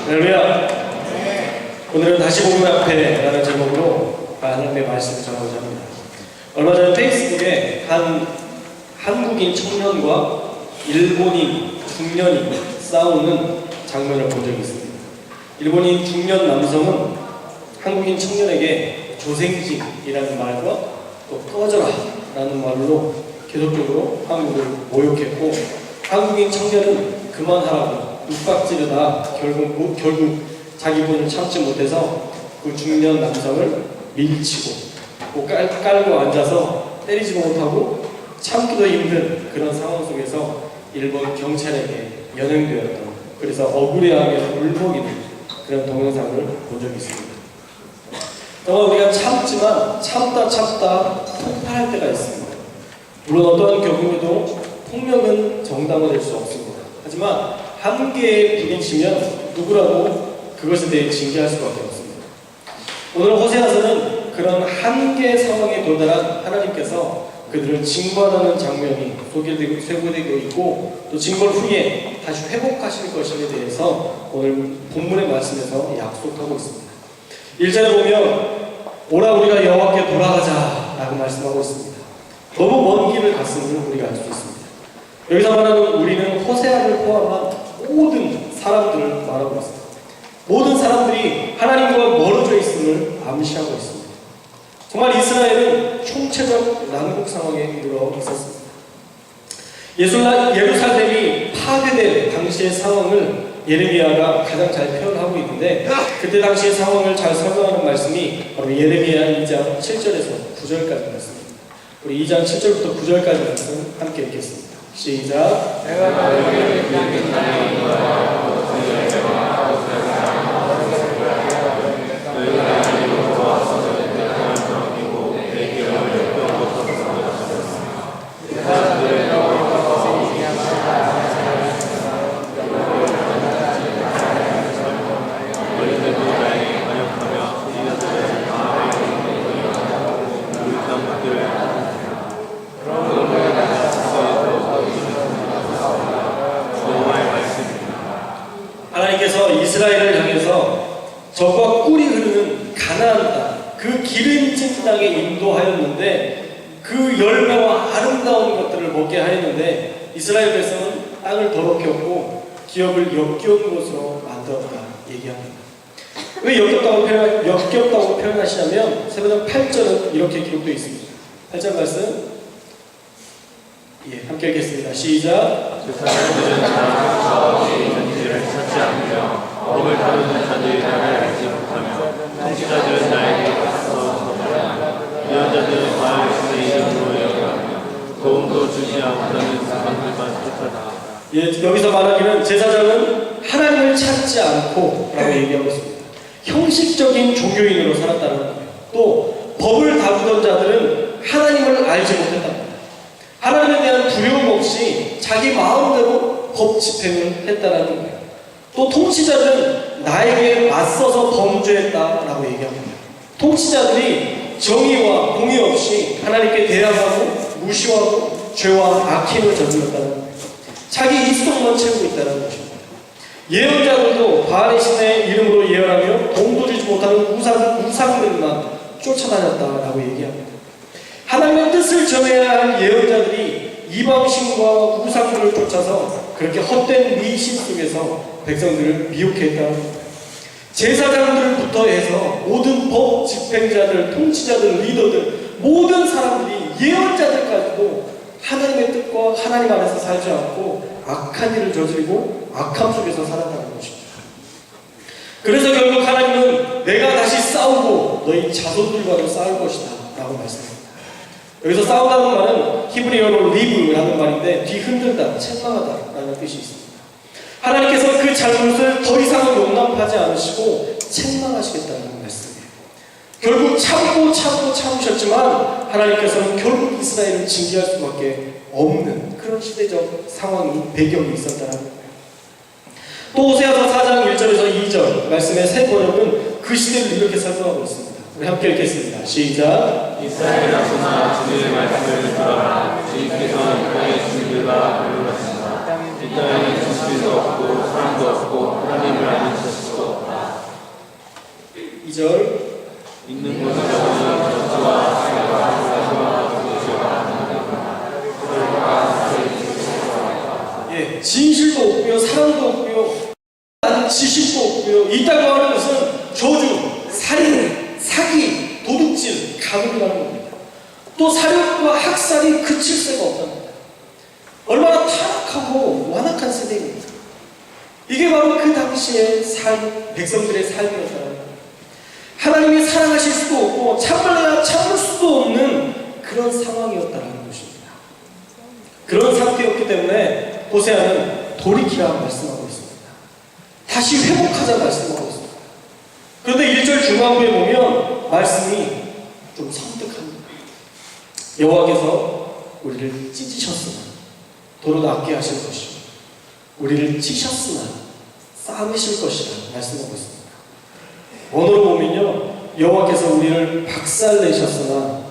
할렐루야. 오늘은 다시 복음 앞에 라는 제목으로 하나님의 말씀을 전하고자 합니다. 얼마 전에 페이스북에 한 한국인 청년과 일본인 중년이 싸우는 장면을 본 적이 있습니다. 일본인 중년 남성은 한국인 청년에게 조생직이라는 말과 또 꺼져라 라는 말로 계속적으로 한국을 모욕했고, 한국인 청년은 그만하라고 윽박지르다 결국 자기 분을 참지 못해서 그 중년 남성을 밀치고 깔고 앉아서 때리지도 못하고 참기도 힘든 그런 상황 속에서 일본 경찰에게 연행되었던, 그래서 억울해하게 울먹이는 그런 동영상을 본 적이 있습니다. 정말 우리가 참지만 참다 폭발할 때가 있습니다. 물론 어떠한 경우에도 폭력은 정당화될 수 없습니다. 하지만 한계에 부딪히면 누구라도 그것에 대해 징계할 수밖에 없습니다. 오늘 호세아서는 그런 한계 상황에 도달한 하나님께서 그들을 징벌하는 장면이 소개되고 있고, 또 징벌 후에 다시 회복하실 것에 대해서 오늘 본문의 말씀에서 약속하고 있습니다. 1절에 보면 오라 우리가 여호와께 돌아가자 라고 말씀하고 있습니다. 너무 먼 길을 갔음을 우리가 알 수 있습니다. 여기서 말하는 우리는 호세아를 포함한 모든 사람들을 말하고 있습니다. 모든 사람들이 하나님과 멀어져 있음을 암시하고 있습니다. 정말 이스라엘은 총체적 난국 상황에 이르러 있었습니다. 예루살렘이 파괴될 당시의 상황을 예레미야가 가장 잘 표현하고 있는데, 그때 당시의 상황을 잘 설명하는 말씀이 바로 예레미야 2장 7절에서 9절까지 말씀입니다. 우리 2장 7절부터 9절까지 말씀 함께 읽겠습니다. 시작. 내가 너희에게 비하는 나의 이거야. 하나님께서 이스라엘을 향해서 적과 꿀이 흐르는 가나안 땅, 그 기름진 땅에 인도하였는데, 그 열매와 아름다운 것들을 먹게 하였는데 이스라엘 백성은 땅을 더럽게 했고 기업을 역겨운 곳으로 만들었다 얘기합니다. 왜 역겹다고 표현하시냐면 세번역 8절은 이렇게 기록되어 있습니다. 8절 말씀 함께 읽겠습니다. 시작. 그 사람들은 나의 현지를 찾지 않으며 법을 다루는 자들이 나를 알지 못하며 통치자들은 나에게 가서 전하라. 예언자들은 바알 신의 이름으로 예언하며 도움도 주지 않다는 사람들만 쫓아다. 여기서 말하기는 제사장은 하나님을 찾지 않고 라고 얘기하고 있습니다. 형식적인 종교인으로 살았다는 거예요. 또 법을 다루던 자들은 하나님을 알지 못했답니다. 하나님에 대한 두려움 없이 자기 마음대로 법 집행을 했다는 거예요. 또 통치자들은 나에게 맞서서 범죄했다라고 얘기합니다. 통치자들이 정의와 공의 없이 하나님께 대항하고 무시하고 죄와 악행을 저질렀다는 거예요. 자기 입속만 채우고 있다는 것입니다. 예언자들도 바알의 신의 이름으로 예언하며 도움도 주지 못하는 우상들만 쫓아다녔다라고 얘기합니다. 하나님의 뜻을 전해야 할 예언자들이 이방신과 우상들을 쫓아서 그렇게 헛된 미신 속에서 백성들을 미혹했다는 겁니다. 제사장들부터 해서 모든 법 집행자들, 통치자들, 리더들, 모든 사람들이 예언자들까지도 하나님의 뜻과 하나님 안에서 살지 않고 악한 일을 저지르고 악함 속에서 살았다는 것입니다. 그래서 결국 하나님은 내가 다시 싸우고 너희 자손들과도 싸울 것이다 라고 말씀합니다. 여기서 싸우다는 말은 히브리어로 리브라는 말인데 뒤흔들다, 책망하다 라는 뜻이 있습니다. 하나님께서 그 잘못을 더 이상 용납하지 않으시고 책망하시겠다는 말씀이에요. 결국 참으셨지만 하나님께서는 결국 이스라엘을 징계할 수밖에 없는 그런 시대적 상황이 배경이 있었다는 거예요. 또 호세아서 4장 1절에서 2절 말씀의 세 번역은 그 시대를 이렇게 설명하고 있습니다. 우리 함께 읽겠습니다. 시작. 이스라엘 자손아 주의 말씀을 들어라. 주님께서는 땅의 주들과 이루셨습니다. 이 땅에는 지식도 없고 사람도 없고 하나님을 아는 자식도 2절 있는 곳에서는 전투와 예, 진실도 없고요, 사랑도 없고요, 나는 지식도 없고요. 있다고 하는 것은 저주, 살인, 사기, 도둑질, 가뭄이라는 겁니다. 또 사력과 학살이 그칠 새가 없답니다. 얼마나 타락하고 완악한 세대입니다. 이게 바로 그 당시의 백성들의 삶이었다는 겁니다. 하나님이 사랑하실 수도 없고 참을래야 참을 수도 없는 그런 상황이었다는 것입니다. 그런 상태였기 때문에 호세아는 돌이키라 말씀하고 있습니다. 다시 회복하자 말씀하고 있습니다. 그런데 1절 중반부에 보면 말씀이 좀 섬뜩합니다. 여호와께서 우리를 찢으셨으나 도로 낫게 하실 것이요 우리를 치셨으나 싸매실 것이라 말씀하고 있습니다. 원어로 보면요, 여호와께서 우리를 박살내셨으나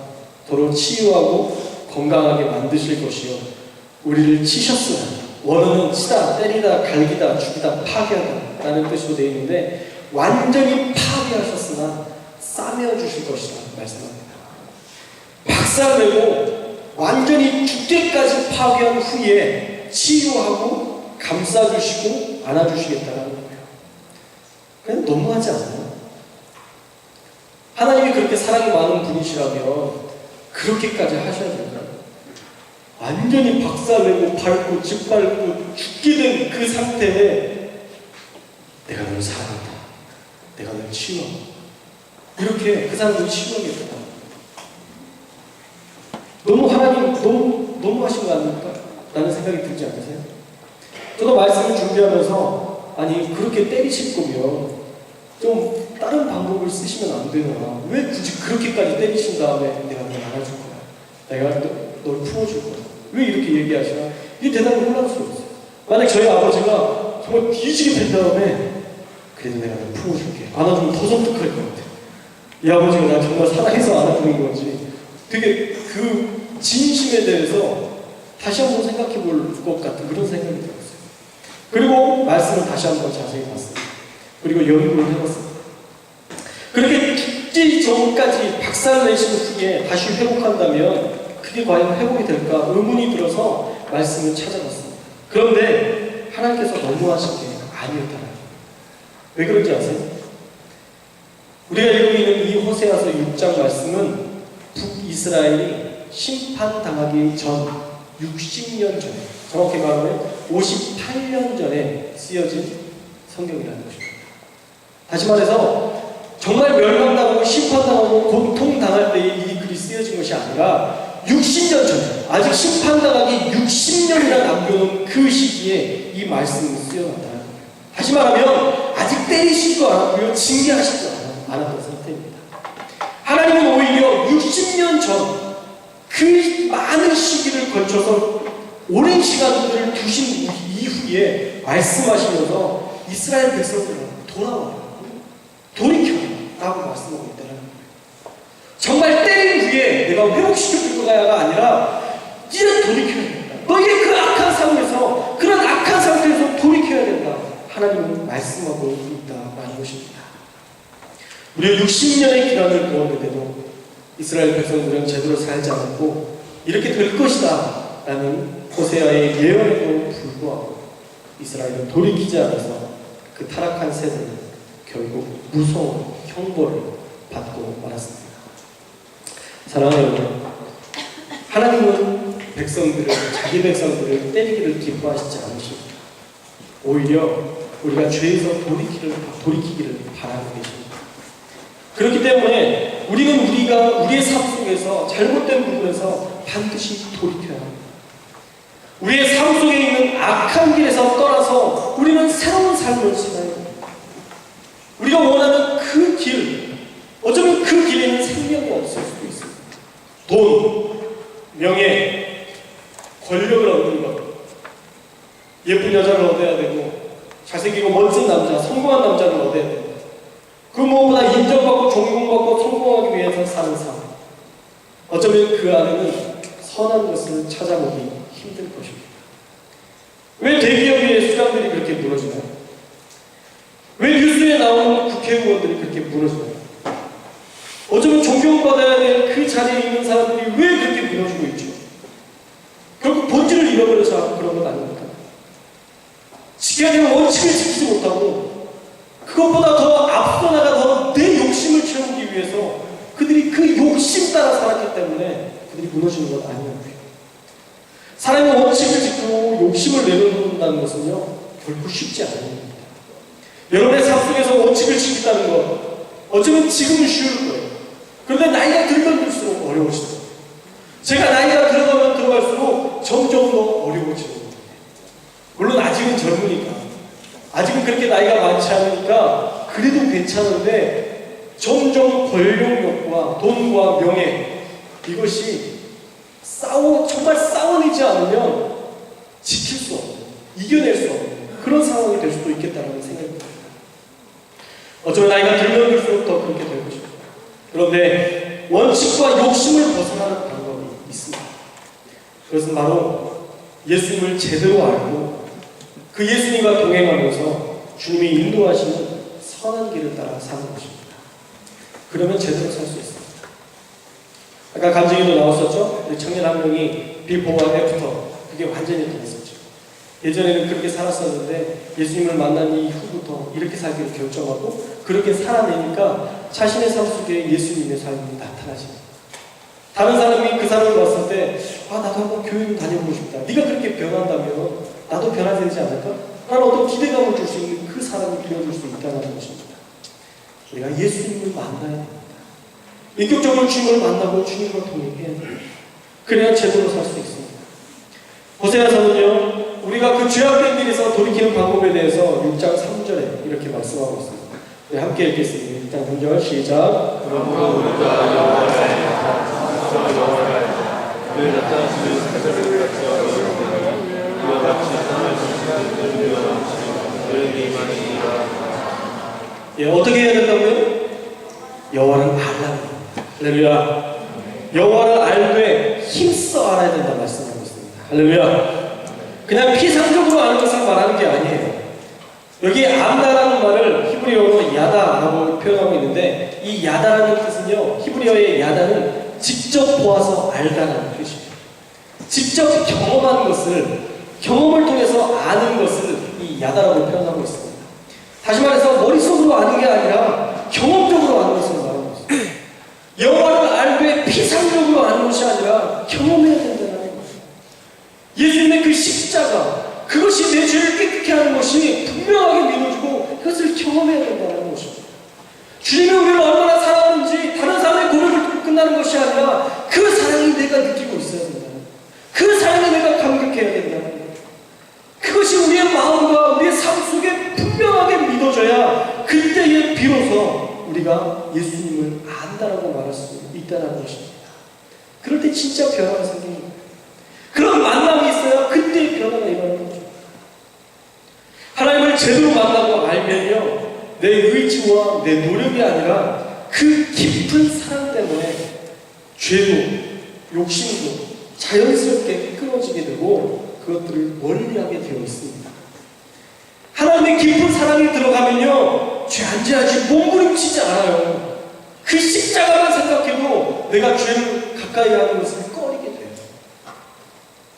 도로 치유하고 건강하게 만드실 것이요 우리를 치셨으나, 원어는 치다, 때리다, 갈기다, 죽이다, 파괴하다 라는 뜻으로 되어 있는데 완전히 파괴하셨으나 싸매어 주실 것이라 말씀합니다. 박살내고 완전히 죽게까지 파괴한 후에 치유하고 감싸주시고 안아주시겠다는 거예요. 그냥 너무하지 않아요? 하나님이 그렇게 사랑이 많은 분이시라면 그렇게까지 하셔야 될까요? 완전히 박살내고 밟고 짓밟고 죽게 된 그 상태에 내가 널 사랑한다, 내가 널 치유한다, 이렇게 그 사람을 치유하겠다. 너무 하나님 너무 하신 거 아닙니까? 라는 생각이 들지 않으세요? 저도 말씀을 준비하면서 아니 그렇게 때리실 거면 좀 다른 방법을 쓰시면 안 되나? 왜 굳이 그렇게까지 때리신 다음에 내가 널 안아줄 거야, 내가 널 풀어줄 거야, 왜 이렇게 얘기하시나? 이 대답이 혼란스러웠어요. 만약 저희 아버지가 정말 뒤지게 된 다음에 그래도 내가 널 풀어줄게, 안아주면 더 섬뜩할 것 같아. 이 아버지가 나 정말 사랑해서 안아주는 건지 되게 그 진심에 대해서 다시 한번 생각해 볼 것 같은 그런 생각이 들었어요. 그리고 말씀을 다시 한번 자세히 봤습니다. 그리고 연구를 해봤습니다. 그렇게 죽기 전까지 박살내신 후에 다시 회복한다면 그게 과연 회복이 될까 의문이 들어서 말씀을 찾아봤습니다. 그런데 하나님께서 너무하신 게 아니었다는 거예요. 왜 그런지 아세요? 우리가 읽고 있는 이 호세아서 6장 말씀은 북이스라엘이 심판당하기 전 60년 전에, 정확히 말하면 58년 전에 쓰여진 성경이라는 것입니다. 다시 말해서 정말 멸망당하고 심판당하고 고통당할 때에 이 글이 쓰여진 것이 아니라 60년 전에, 아직 심판당하기 60년이나 남겨놓은 그 시기에 이 말씀이 쓰여졌다는 거예요. 다시 말하면 아직 때리시지도 않았고요, 징계하시지도 않았던 상태입니다. 하나님은 오히려 60년 전 그 많은 시기를 걸쳐서 오랜 시간들을 두신 이후에 말씀하시면서 이스라엘 백성들은 돌아와라, 돌이켜라고 말씀하고 있다는 거예요. 정말 때린 후에 내가 회복시켜줄 거야가 아니라 이제 돌이켜야 된다. 너희의 그 악한 상황에서, 그런 악한 상태에서 돌이켜야 된다. 하나님은 말씀하고 있다라는 것입니다. 우리가 60년의 기간을 보았는데도 이스라엘 백성들은 제대로 살지 않았고 이렇게 될 것이다 라는 호세아의 예언에도 불구하고 이스라엘은 돌이키지 않아서 그 타락한 세대는 결국 무서운 형벌을 받고 말았습니다. 사랑하는 여러분, 하나님은 자기 백성들을 때리기를 기뻐하시지 않으십니다. 오히려 우리가 죄에서 돌이키기를 바라고 계십니다. 그렇기 때문에 우리는 우리의 삶 속에서 잘못된 부분에서 반드시 돌이켜야 합니다. 우리의 삶 속에 있는 악한 길에서 떠나서 우리는 새로운 삶을 살아야 합니다. 우리가 원하는 그 길, 어쩌면 그 길에는 생명이 없을 수도 있습니다. 돈, 명예, 권력을 얻는 것, 예쁜 여자를 얻어야 되고 잘생기고 멋진 남자, 성공한 남자를 얻어야 되고 그 무엇보다 인정받고 존경받고 성공하기 위해서 사는 삶, 어쩌면 그 안에는 선한 것을 찾아보기 힘들 것입니다. 왜 대기업의 수장들이 그렇게 무너지나요? 왜 뉴스에 나오는 국회의원들이 그렇게 무너지나요? 어쩌면 존경받아야 될 그 자리에 있는 사람들이 왜 그렇게 무너지고 있죠? 결국 본질을 잃어버려서 그런 건 아닙니까? 지켜야 되는 원칙을 지키지 못하고 그것보다 더 앞서 나가서 내 욕심을 채우기 위해서 그들이 그 욕심 따라 살았기 때문에 그들이 무너지는 건 아니에요. 사람의 원칙을 지키고 욕심을 내려놓는다는 것은요, 결코 쉽지 않은 일입니다. 여러분의 삶 속에서 원칙을 지킨다는 것, 어쩌면 지금은 쉬울 거예요. 그런데 나이가 들면 들수록 어려워지더라고요. 제가 나이가 들어가면 들어갈수록 점점 더 어려워지는 거예요. 물론 아직은 젊으니까, 아직은 그렇게 나이가 많지 않으니까 그래도 괜찮은데 점점 권력욕과 돈과 명예, 이것이 정말 싸워내지 않으면 지킬 수 없는, 이겨낼 수 없는 그런 상황이 될 수도 있겠다는 생각이 듭니다. 어쩌면 나이가 들면 들수록 더 그렇게 될 것입니다. 그런데 원칙과 욕심을 벗어나는 방법이 있습니다. 그것은 바로 예수님을 제대로 알고 그 예수님과 동행하면서 주님이 인도하시는 선한 길을 따라 사는 것입니다. 그러면 제대로 살 수 있습니다. 아까 감정에도 나왔었죠? 우리 청년 한 명이 비포와 애프터, 그게 완전히 달랐었죠. 예전에는 그렇게 살았었는데 예수님을 만난 이후부터 이렇게 살기로 결정하고 그렇게 살아내니까 자신의 삶 속에 예수님의 삶이 나타나집니다. 다른 사람이 그 사람을 봤을 때 나도 한번 교회를 다녀보고 싶다. 네가 그렇게 변한다면 나도 변화야 되지 않을까? 라는 어떤 기대감을 줄 수 있는 그 사람이 되어줄 수 있다는 것입니다. 우리가 예수님을 만나야 됩니다. 인격적으로 주님을 만나고 주님과 동행해야 됩니다. 그래야 제대로 살 수 있습니다. 호세아서는요, 우리가 그 죄악된 길에서 돌이키는 방법에 대해서 6장 3절에 이렇게 말씀하고 있습니다. 네, 함께 읽겠습니다. 일단 3절 시작. 그러므로 우리가 여호와를 그 나타나시는 사자를 같이 얻으리니 그와 같이 땅을 지키는 그와 같이 그에게 임하니라. 예, 어떻게 해야 된다고요? 여호와를 알라고. 할렐루야. 여호와를 알되 힘써 알아야 된다 말씀하고 있습니다. 할렐루야. 그냥 피상적으로 아는 것을 말하는 게 아니에요. 여기 안다라는 말을 히브리어로 야다라고 표현하고 있는데 이 야다라는 뜻은요, 히브리어의 야다는 직접 보아서 알다라는 뜻이에요. 직접 경험하는 것을, 경험을 통해서 아는 것을 이 야다라고 표현하고 있습니다. 다시 말해서 머릿속으로 아는 게 아니라 경험적으로 아는 것을 말하고 있습니다. 여호와를 알되 피상적으로 아는 것이 아니라 경험해야 된다는 거예요. 예수님의 그 십자가, 그것이 내 죄를 깨끗게 하는 것이 분명하게 믿어지고 그것을 경험해야 된다는 것입니다. 주님이 우리를 얼마나 사랑하는지 다른 사람의 고백을 듣고 끝나는 것이 아니라 그 사랑이 내가 느끼고 있어야 된다는 거예요. 그 사랑에 내가 감격해야 된다는 거예요. 그것이 우리의 마음과 우리의 삶 속에 분명하게 믿어져야 그때에 비로소 우리가 예수님을 안다라고 말할 수 있다는 것입니다. 그럴 때 진짜 변화가 생깁니다. 그런 만남이 있어야 그때의 변화가 일어나는 거죠. 하나님을 제대로 만나고 알면요, 내 의지와 내 노력이 아니라 그 깊은 사랑 때문에 죄도 욕심도 자연스럽게 끊어지게 되고 그것들을 멀리하게 되어 있습니다. 하나님의 깊은 사랑이 들어가면요, 죄 안 지하지 몸부림치지 않아요. 그 십자가만 생각해도 내가 죄를 가까이 하는 것을 꺼리게 돼요.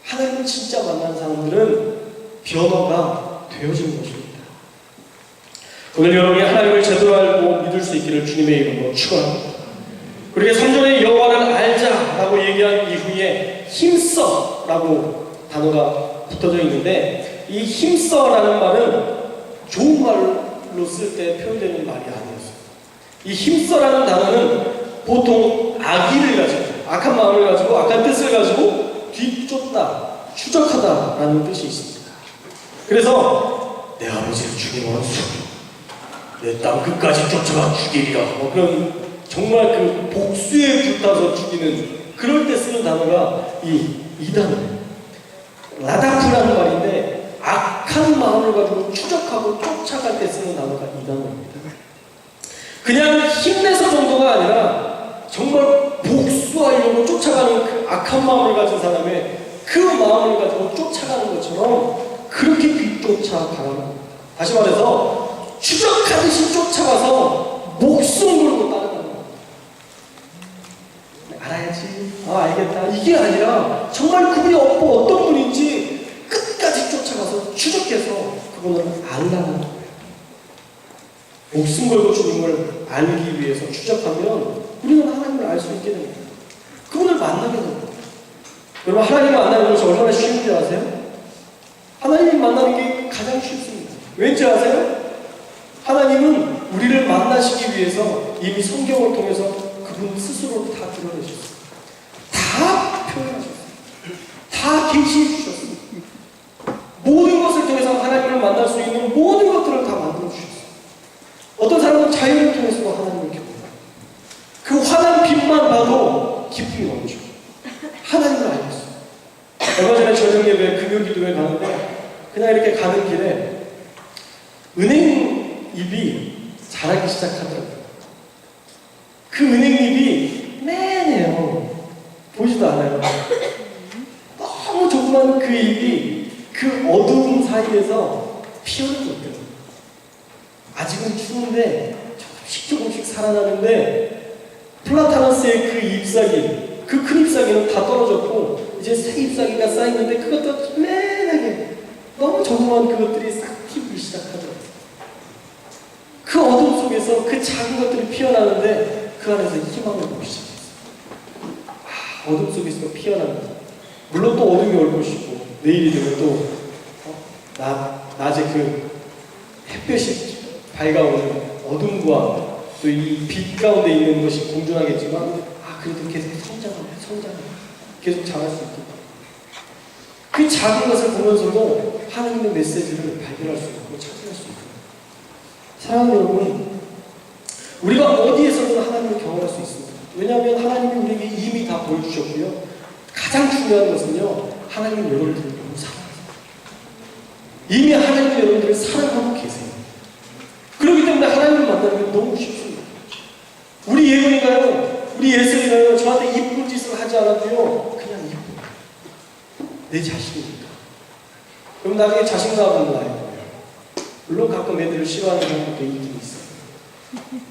하나님을 진짜 만난 사람들은 변화가 되어지는 것입니다. 오늘 여러분이 하나님을 제대로 알고 믿을 수 있기를 주님의 이름으로 축원합니다. 그리고 3절에 여호와를 알자라고 얘기한 이후에 힘써라고 단어가 붙어져 있는데 이 힘써라는 말은 좋은 말로 쓸 때 표현되는 말이 아니었어요. 이 힘써라는 단어는 보통 악의를 가지고, 악한 마음을 가지고, 악한 뜻을 가지고 뒤쫓다, 추적하다라는 뜻이 있습니다. 그래서 내 아버지를 죽인 원수, 내 땅 끝까지 쫓아가 죽이리라, 그런 정말 그 복수에 불타서 죽이는, 그럴 때 쓰는 단어가 이 단어예요. 라다프라는 말인데 악한 마음을 가지고 추적하고 쫓아갈 때 쓰는 단어가 이 단어입니다. 그냥 힘내서 정도가 아니라 정말 복수하려고 쫓아가는 그 악한 마음을 가진 사람의 그 마음을 가지고 쫓아가는 것처럼 그렇게 뒤쫓아가는 겁니다. 다시 말해서 추적하듯이 쫓아가서 목숨 걸고 따라가는 겁니다. 목숨 걸고 주님을 알기 위해서 추적하면 우리는 하나님을 알 수 있게 됩니다. 그분을 만나게 됩니다. 여러분, 하나님을 만나는 것이 얼마나 쉬운지 아세요? 하나님 만나는 게 가장 쉽습니다. 왠지 아세요? 하나님은 우리를 만나시기 위해서 이미 성경을 통해서 그분 스스로 다 드러내셨어요. 다 표현하셨어요. 다 계시해 주셨어요. 모든 것을 통해서 하나님을 만날 수 있는 모든 것들을 다 만들어 주셨어요. 어떤 사람은 자연을 통해서도 하나님을 경험해요. 그 환한 빛만 봐도 기쁨이 넘쳐. 하나님을 알겠어요. 얼마 전에 저녁 예배 금요 기도회 가는데 그냥 이렇게 가는 길에 은행잎이 자라기 시작하더라고요. 그 은행잎이 매네요. 보이지도 않아요. 너무 조그만 그 잎이 그 어두운 사이에서 피어나고 있더라고요. 아직은 추운데 조금씩 살아나는데 플라타너스의 그 잎사귀, 그 큰 잎사귀는 다 떨어졌고 이제 새 잎사귀가 쌓이는데 그것도 매하게 너무 조그만 그것들이 싹 피우기 시작하더라고요. 그 어둠 속에서 그 작은 것들이 피어나는데 그 안에서 희망을 보기 시작했어요. 어둠 속에서 피어납니다. 물론 또 어둠이 올 것이고 내일이 되면 또 낮에 그 햇볕이 밝아오는 어둠과 또 이 빛 가운데 있는 것이 공존하겠지만 그래도 계속 성장해 계속 자랄 수 있겠다. 그 작은 것을 보면서도 하나님의 메시지를 발견할 수 있고 찾아낼 수 있고. 사랑하는 여러분, 우리가 어디에서든 하나님을 경험할 수 있습니다. 왜냐하면 하나님이 우리에게 이미 다 보여주셨고요. 가장 중요한 것은요, 하나님은 여러분들을 너무 사랑하세요. 이미 하나님은 여러분들을 사랑하고 계세요. 그렇기 때문에 하나님을 만나는 게 너무 쉽습니다. 우리 예언인가요? 우리 예수인가요? 저한테 이쁜 짓을 하지 않아도요, 그냥 이쁜 내 자신이니까. 그럼 나중에 자신감은 나요. 물론 가끔 애들을 싫어하는 사람도 있긴 있어요.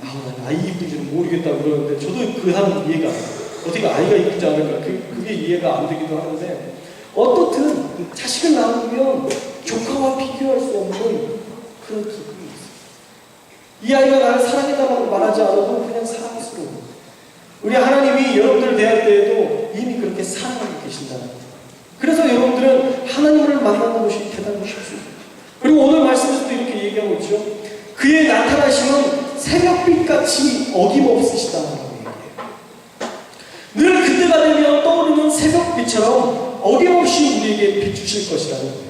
난 아이 이쁜 줄은 모르겠다 그러는데 저도 그 사람 이해가 안 돼요. 어떻게 아이가 이쁘지 않을까? 그게 이해가 안 되기도 하는데 어떻든 자식을 낳으면 조카와 비교할 수 없는 그런 기쁨이 있어요. 이 아이가 나를 사랑해달라고 말하지 않아도 그냥 사랑스러워. 우리 하나님이 여러분들을 대할 때에도 이미 그렇게 사랑하고 계신다는 거예요. 그래서 여러분들은 하나님을 만나는 것이 대단히 쉽습니다. 그리고 오늘 말씀에서도 이렇게 얘기하고 있죠. 그의 나타나심은 새벽빛같이 어김없으시다라고 얘기해요. 늘 그때가 되면 떠오르는 새벽빛처럼 어김없이 우리에게 비추실 것이라는 거예요.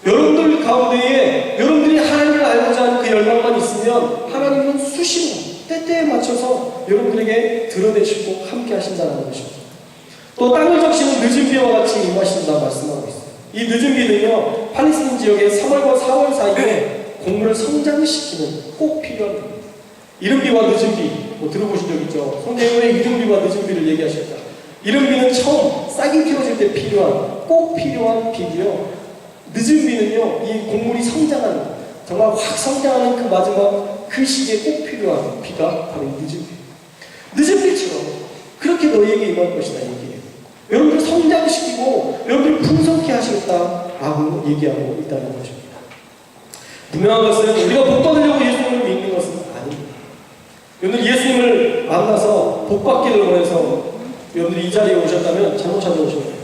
여러분들 가운데에 여러분들이 하나님을 알고자 하는 그 열망만 있으면 하나님은 수시로 때때에 맞춰서 여러분들에게 드러내시고 함께 하신다는 것입니다. 또 땅을 적시는 늦은 비와 같이 임하신다 말씀하고 있어요. 이 늦은 비는요, 팔레스타인 지역의 3월과 4월 사이에 곡물을 성장시키는 꼭 필요한 비입니다. 이른 비와 늦은 비, 들어보신 적 있죠? 성경에 이른 비와 늦은 비를 얘기하셨다. 이른 비는 처음 싹이 틔워질 때 필요한, 꼭 필요한 비고요. 늦은 비는요, 이 곡물이 성장하는, 정말 확 성장하는 그 마지막 그 시기에 꼭 필요한 비가 바로 이 늦은 비. 늦은 비처럼 그렇게 너희에게 임할 것이다 얘기해요. 여러분들 성장시키고 여러분들 풍성케 하시겠다라고 얘기하고 있다는 것입니다. 분명한 것은 우리가 복 받으려고 예수님을 믿는 것은 아닙니다. 여러분들 예수님을 만나서 복 받기를 원해서 여러분들이 이 자리에 오셨다면 잘못 찾아오신 거예요.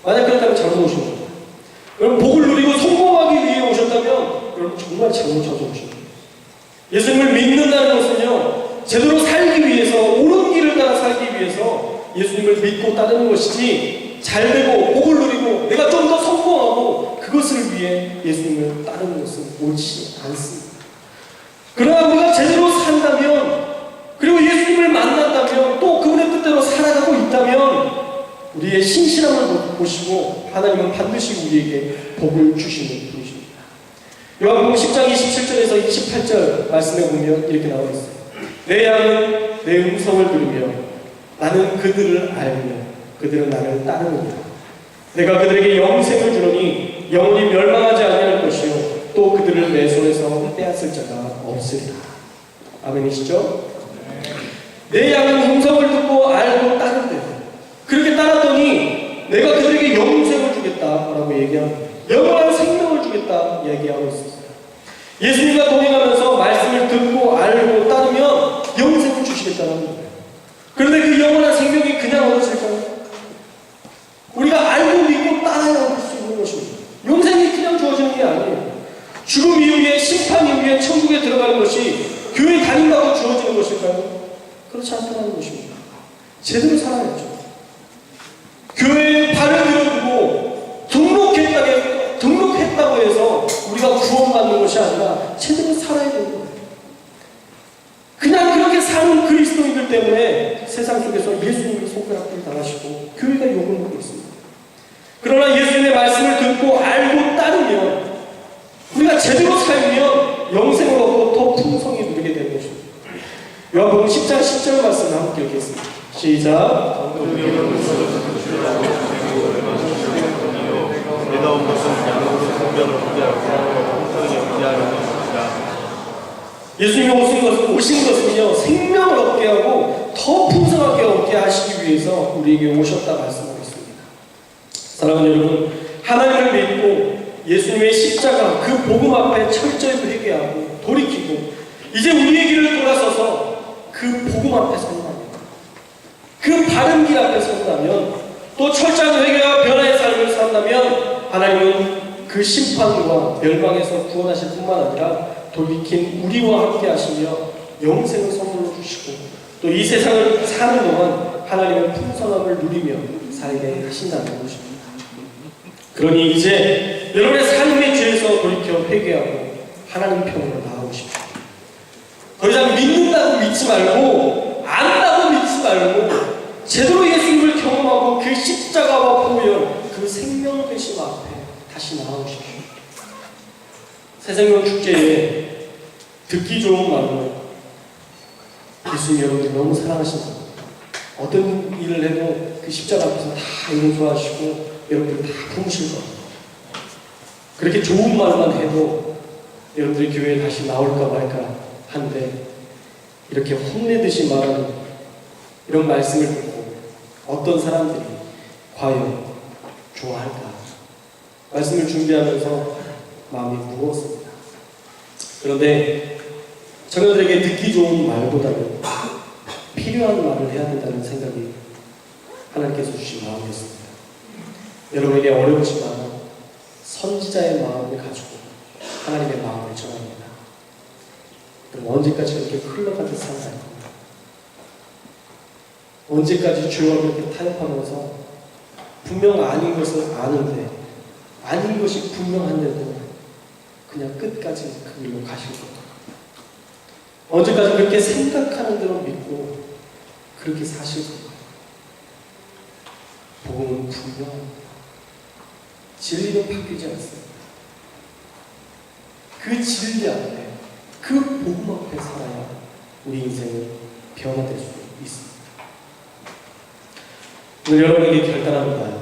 만약 그렇다면 잘못 오신 거예요. 여러분 복을 누리고 성공하기 위해 오셨다면 여러분 정말 잘못 찾아오신 거예요. 예수님을 믿는다는 것은요, 제대로 살기 위해서, 옳은 길을 따라 살기 위해서 예수님을 믿고 따르는 것이지, 잘되고 복을 누리고 내가 좀 더 성공하고 그것을 위해 예수님을 따르는 것은 옳지 않습니다. 그러나 우리가 제대로 산다면, 그리고 예수님을 만났다면, 또 그분의 뜻대로 살아가고 있다면 우리의 신실함을 보시고 하나님은 반드시 우리에게 복을 주시는 분이십니다. 요한복음 10장 27절에서 28절 말씀에 보면 이렇게 나와 있어요. 내 양은 내 음성을 들으며 나는 그들을 알며 그들은 나를 따르느니라. 내가 그들에게 영생을 주노니 영원히 멸망하지 아니할 것이요 또 그들을 내 손에서 빼앗을 자가 없으리라. 아멘이시죠? 내 양은 음성을 듣고 알고 따른대. 그렇게 따랐더니 내가 그들에게 영생을 주겠다라고 얘기합니다. 영원한 생명을 주겠다 얘기하고 있습니다. 예수님과 동행하면서 말씀을 것이 교회 다닌다고 주어지는 것일까요? 그렇지 않다는 것입니다. 제대로 살아야죠. 교회에 발을 들여두고 등록했다고 해서 우리가 구원받는 것이 아니라 제대로 살아야 되는 거예요. 그냥 그렇게 사는 그리스도인들 때문에 세상 속에서 예수님이 손가락질 당하시고 교회가 욕을 먹고 있습니다. 그러나 예수님의 말씀을 듣고 알고 따르면 우리가 제대로 살면 영생을 얻고 더 풍성히 누리게 되는 것입니다. 요한복음 10장 10절 말씀을 함께 읽겠습니다. 시작. 내가 온 것은 양으로 생명을 얻게 하고 풍성히 얻게 하려는 것이라. 예수님이 오신 것은요, 생명을 얻게 하고 더 풍성하게 얻게 하시기 위해서 우리에게 오셨다 말씀하고 있습니다. 사랑하는 여러분, 하나님을 믿고 예수님의 십자가 그 복음 앞에 철저히 회개하고 돌이키고 이제 우리의 길을 돌아서서 그 복음 앞에 선다면, 그 바른 길 앞에 선다면, 또 철저한 회개와 변화의 삶을 산다면 하나님은 그 심판과 멸망에서 구원하실 뿐만 아니라 돌이킨 우리와 함께 하시며 영생을 선물로 주시고 또 이 세상을 사는 동안 하나님의 풍성함을 누리며 살게 하신다는 것입니다. 그러니 이제 여러분의 삶의 죄에서 돌이켜 회개하고 하나님 편으로 나아오십시오. 더 이상 믿는다고 믿지 말고 안다고 믿지 말고 제대로 예수님을 경험하고 그 십자가와 보혈 그 생명 되심 앞에 다시 나아오십시오. 새생명 축제에 듣기 좋은 말로 예수님 여러분들 너무 사랑하신다. 어떤 일을 해도 그 십자가 앞에서 다 용서하시고 여러분들 다 품으실 겁니다. 그렇게 좋은 말만 해도 여러분들이 교회에 다시 나올까 말까 한데 이렇게 혼내듯이 말하는 이런 말씀을 듣고 어떤 사람들이 과연 좋아할까? 말씀을 준비하면서 마음이 무거웠습니다. 그런데 청년들에게 듣기 좋은 말보다는 필요한 말을 해야 된다는 생각이 하나님께서 주신 마음이었습니다. 여러분에게 어렵지만 선지자의 마음을 가지고 하나님의 마음을 전합니다. 그럼 언제까지 그렇게 흘러가듯 살아갈 겁니다. 언제까지 죄와 그렇게 타협하면서 분명 아닌 것을 아는데 아닌 것이 분명한데도 그냥 끝까지 그 길로 가실 겁니다. 언제까지 그렇게 생각하는 대로 믿고 그렇게 사실 겁니다. 복음은 분명합니다. 진리는 바뀌지 않습니다. 그 진리 앞에 그 복음 앞에 살아야 우리 인생은 변화될 수 있습니다. 오늘 여러분에게 결단합니다.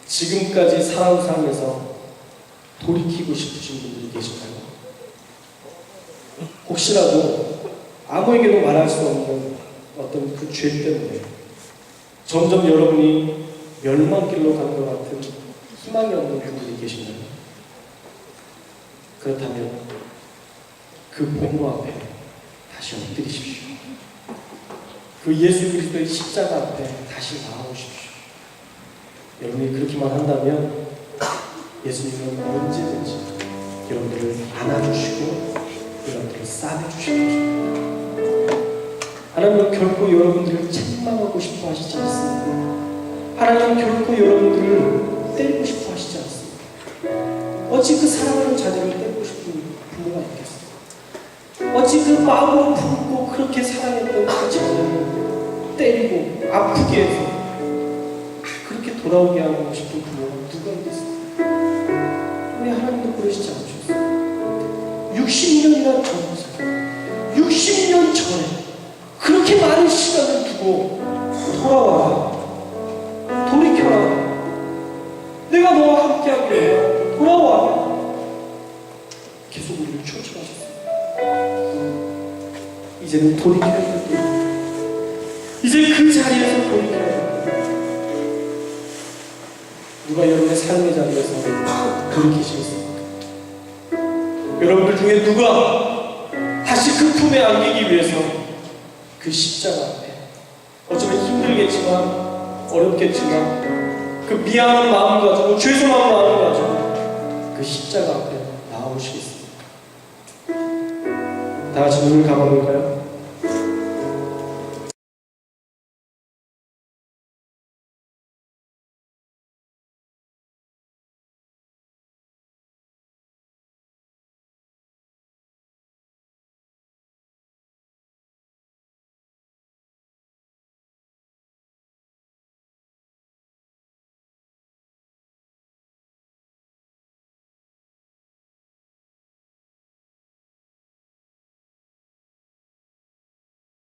지금까지 살아온 삶에서 돌이키고 싶으신 분들이 계실까요? 혹시라도 아무에게도 말할 수 없는 어떤 그 죄 때문에 점점 여러분이 멸망길로 가는 것 같은 희망이 없는 분들이 계신가요? 그렇다면 그 복음 앞에 다시 엎드리십시오. 그 예수 그리스도의 십자가 앞에 다시 나아오십시오. 여러분이 그렇게만 한다면 예수님은 언제든지 여러분들을 안아주시고 여러분들을 싸매주실 것입니다. 하나님은 결코 여러분들을 책망하고 싶어 하시지 않습니다. 하나님은 결코 여러분들을 때리고 싶어 하시지 않습니다. 어찌 그 사랑하는 자녀를 때리고 싶은 부모가 있겠습니까? 어찌 그 마음으로 품고 그렇게 사랑했던 그 자녀를 때리고 아프게 해서 그렇게 돌아오게 하고 싶은 부모가 누가 있겠습니까? 왜 하나님도 그러시지 않으셨어요? 60년이나 전에 60년 전에 그렇게 많은 시간을 두고 돌아와라, 돌이켜라, 내가 너와 함께하기로 돌아와, 계속 우리를 초청하셨어요. 이제는 돌이켜야 될 때입니다. 이제 그 자리에서 돌이켜야 될 때입니다. 누가 여러분의 삶의 자리에서 돌이키시겠습니까? 여러분들 중에 누가 다시 그 품에 안기기 위해서 그 십자가 앞에 어쩌면 힘들겠지만 어렵겠지만 그 미안한 마음 가지고 죄송한 마음 가지고 그 십자가 앞에 나오시겠습니까? 다 같이 눈을 감아볼까요?